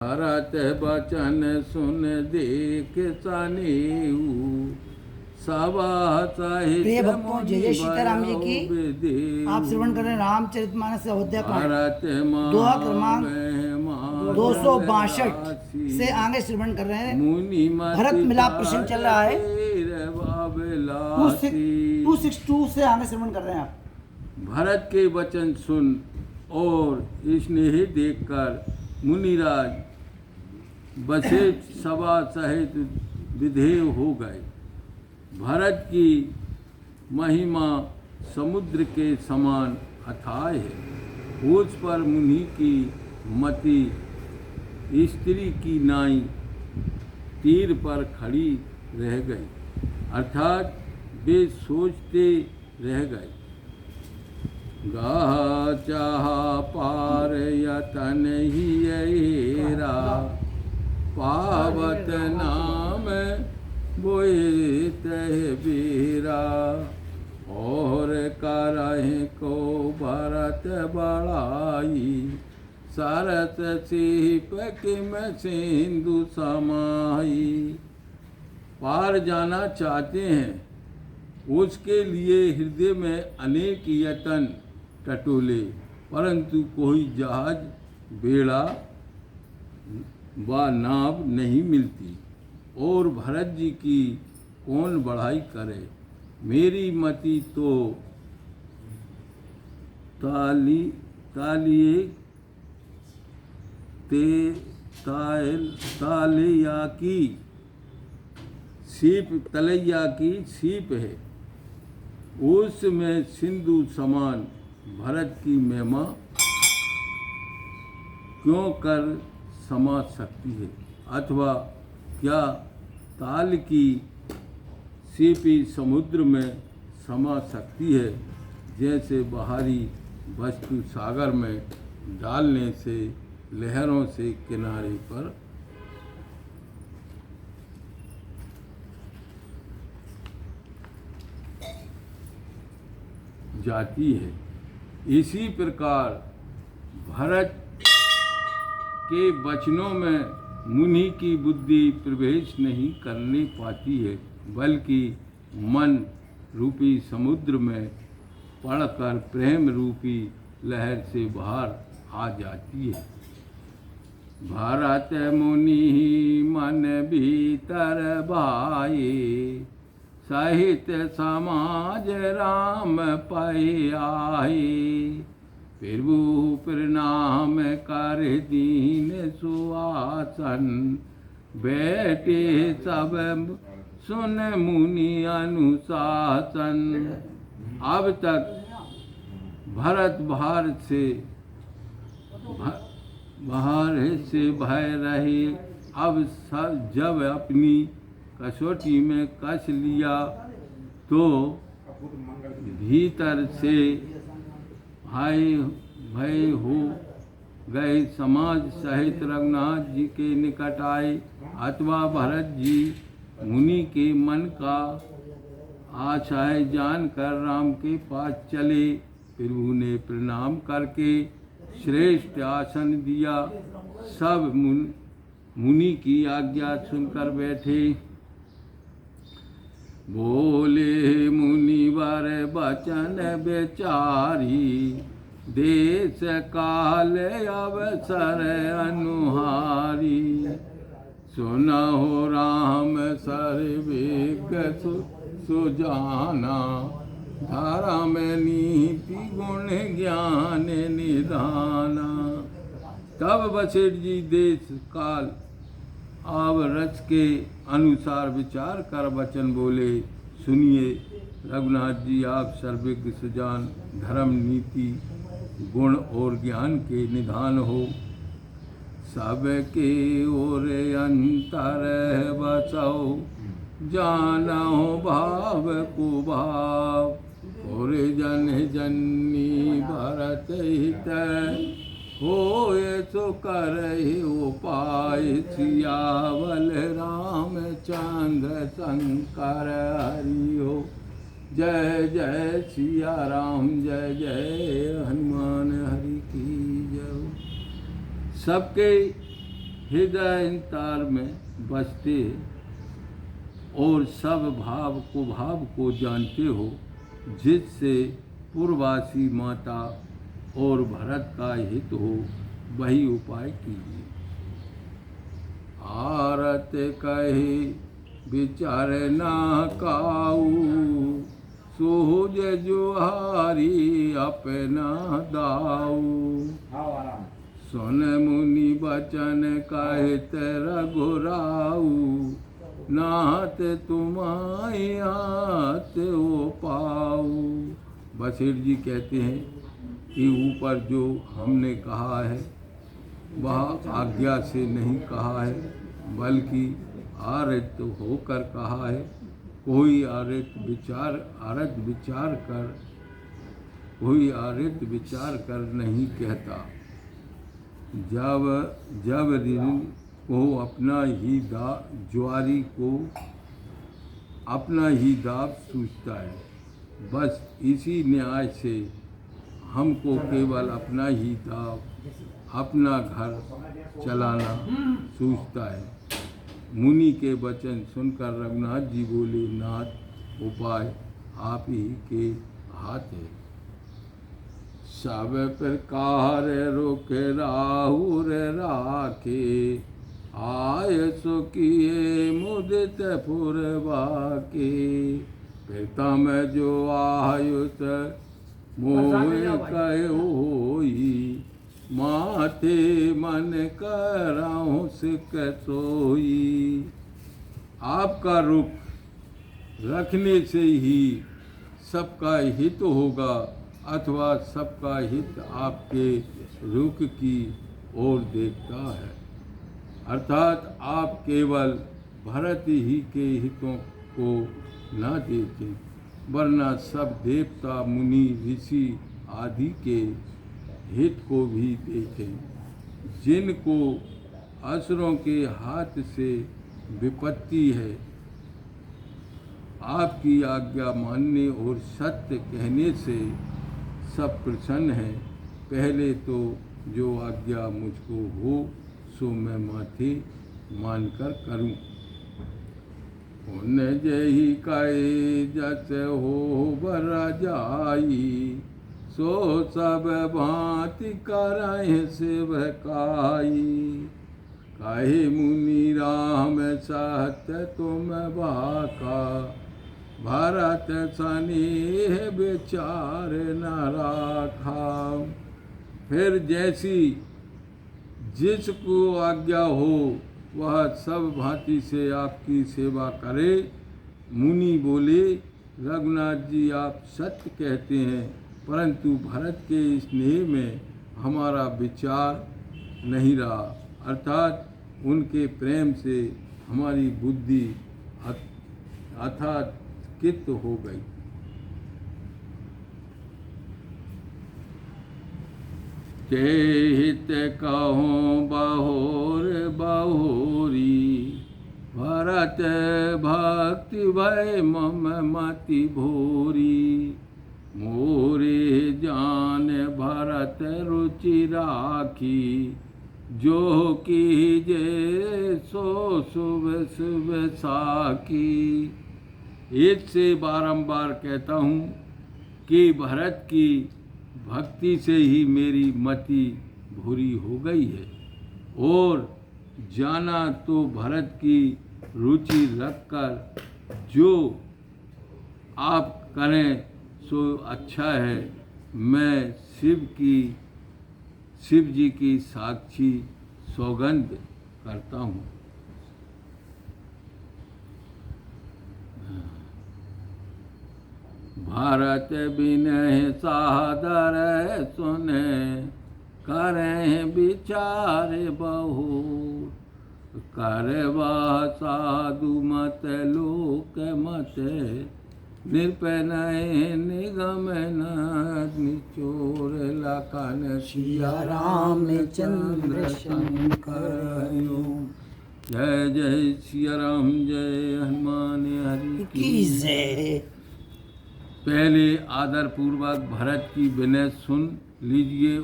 भरत बचन सुन देख सनेऊ सभा साहित्य प्रिय भक्तों, जय जय सीताराम जी की। आप श्रवण कर रहे हैं रामचरितमानस अयोध्या कांड दोहा क्रमांक 262 से आगे श्रवण कर रहे हैं। भरत मिलाप प्रसंग चल रहा है। 262 से आगे श्रवण कर रहे हैं आप। भरत के वचन सुन और स्नेह देखकर मुनिराज वशिष्ठ सभा सहित विधेय हो गए। भरत की महिमा समुद्र के समान अथाह है। उस पर मुनि की मति स्त्री की नाई तीर पर खड़ी रह गई, अर्थात वे सोचते रह गए। गाह चाह पार यतन ही येरा पावत नाम बोए तह बीरा और करहि को भरत बड़ाई सरत सीप किम सिंधु समाई। पार जाना चाहते हैं, उसके लिए हृदय में अनेक यतन टटोले, परंतु कोई जहाज बेड़ा व नाव नहीं मिलती और भरत जी की कौन बढ़ाई करे। मेरी मति तो तालिए तलैया की सीप है, उसमें सिंधु समान भरत की महिमा क्यों कर समा सकती है, अथवा क्या ताल की सीपी समुद्र में समा सकती है, जैसे बाहरी वस्तु सागर में डालने से लहरों से किनारे पर जाती है। इसी प्रकार भरत के वचनों में मुनि की बुद्धि प्रवेश नहीं करने पाती है, बल्कि मन रूपी समुद्र में पड़कर प्रेम रूपी लहर से बाहर आ जाती है। भरत मुनि मन भीतर भाए सहित समाज राम पाए आए। प्रभु प्रणाम कर दीन सुआसन बैठे सब सुन मुनि अनुशासन। अब तक भरत बाहर से भय रहे, अब सब जब अपनी कसौटी में कस लिया तो भीतर से भय हो गए। समाज सहित रघुनाथ जी के निकट आए, अथवा भरत जी मुनि के मन का आशय जानकर राम के पास चले। प्रभु ने प्रणाम करके श्रेष्ठ आसन दिया। सब मुनि की आज्ञा सुनकर बैठे। बोले मुनिवर बचन बेचारी देश काल अवसर अनुहारी। सुनहो राम सर्वेक सुजाना धर्म नीति गुण ज्ञान निधाना। तब वशिष्ठ जी देश काल आवरच के अनुसार विचार कर वचन बोले। सुनिए रघुनाथ जी, आप सर्वज्ञ सुजान, धर्म नीति गुण और ज्ञान के निधान हो। सबके ओर अंतर बसो जानो भाव को भाव। और जन जननी भरत हित होए सो करहि उपाय। सियावल रामचंद्र शंकर हरि हो। जय जय सिया राम, जय जय हनुमान हरि की जय। सबके हृदय इन तार में बसते और सब भाव को जानते हो, जिससे पूर्ववासी माता और भरत का हित हो, वही उपाय कीजिए। आरत कहे विचार ना काऊ, सोज जुहारी अपना दाऊ। सुन मुनि बचन कहत रघुराऊ, नाथ तुम्हारी हाथ ओ पाऊ। वशिष्ठ जी कहते हैं कि ऊपर जो हमने कहा है वह आज्ञा से नहीं कहा है, बल्कि आरत होकर कहा है। कोई आरत विचार कर नहीं कहता। जब ऋण को अपना ही ज्वारी को अपना ही दाब सूझता है, बस इसी न्याय से हमको केवल अपना ही दाब, अपना घर चलाना सूझता है। मुनि के वचन सुनकर रघुनाथ जी बोले, नाथ उपाय आप ही के हाथ है। सब प्रकार रोके राहुर राखे, आय सुखिए मुदित फुरवाके। प्रथम जो आयुष मोह कहो होई, माथे मन कराऊं सिक सोई। आपका रुख रखने से ही सबका हित होगा, अथवा सबका हित आपके रुख की ओर देखता है। अर्थात आप केवल भरत ही के हितों को न देखें, वरना सब देवता मुनि ऋषि आदि के हित को भी देखें, जिनको असुरों के हाथ से विपत्ति है। आपकी आज्ञा मानने और सत्य कहने से सब प्रसन्न हैं। पहले तो जो आज्ञा मुझको हो सो मैं माथे मानकर करूं। उन जही कहे जस हो बर जाई, सो सब भांति करहि सेवकाई। कहे मुनि राम सत्य तुम बाका, भरत स्नेह विचार न राखा। फिर जैसी जिसको आज्ञा हो वह सब भांति से आपकी सेवा करे। मुनि बोले, रघुनाथ जी आप सत्य कहते हैं, परंतु भरत के स्नेह में हमारा विचार नहीं रहा, अर्थात उनके प्रेम से हमारी बुद्धि अर्थात कित हो गई। के हित कहूँ बहोर बहोरी, भरत भक्ति भय मम मति भोरी। मोरे जान भरत रुचि राखी, जो कीजे सो शुभ शुभ साखी। इससे बारंबार कहता हूँ कि भरत की भक्ति से ही मेरी मति भूरी हो गई है, और जाना तो भरत की रुचि रखकर जो आप करें सो अच्छा है। मैं शिव जी की साक्षी सौगंध करता हूँ। भारत बिनहि सादर सुने, करें विचार बहु। करवा साधु मत लोक मत, निरपनय निगम निचोर। लखन सिया रामचंद्र शंकर। जय जय सिया राम, जय हनुमान हरि की जय। पहले आदर पूर्वक भरत की विनय सुन लीजिए।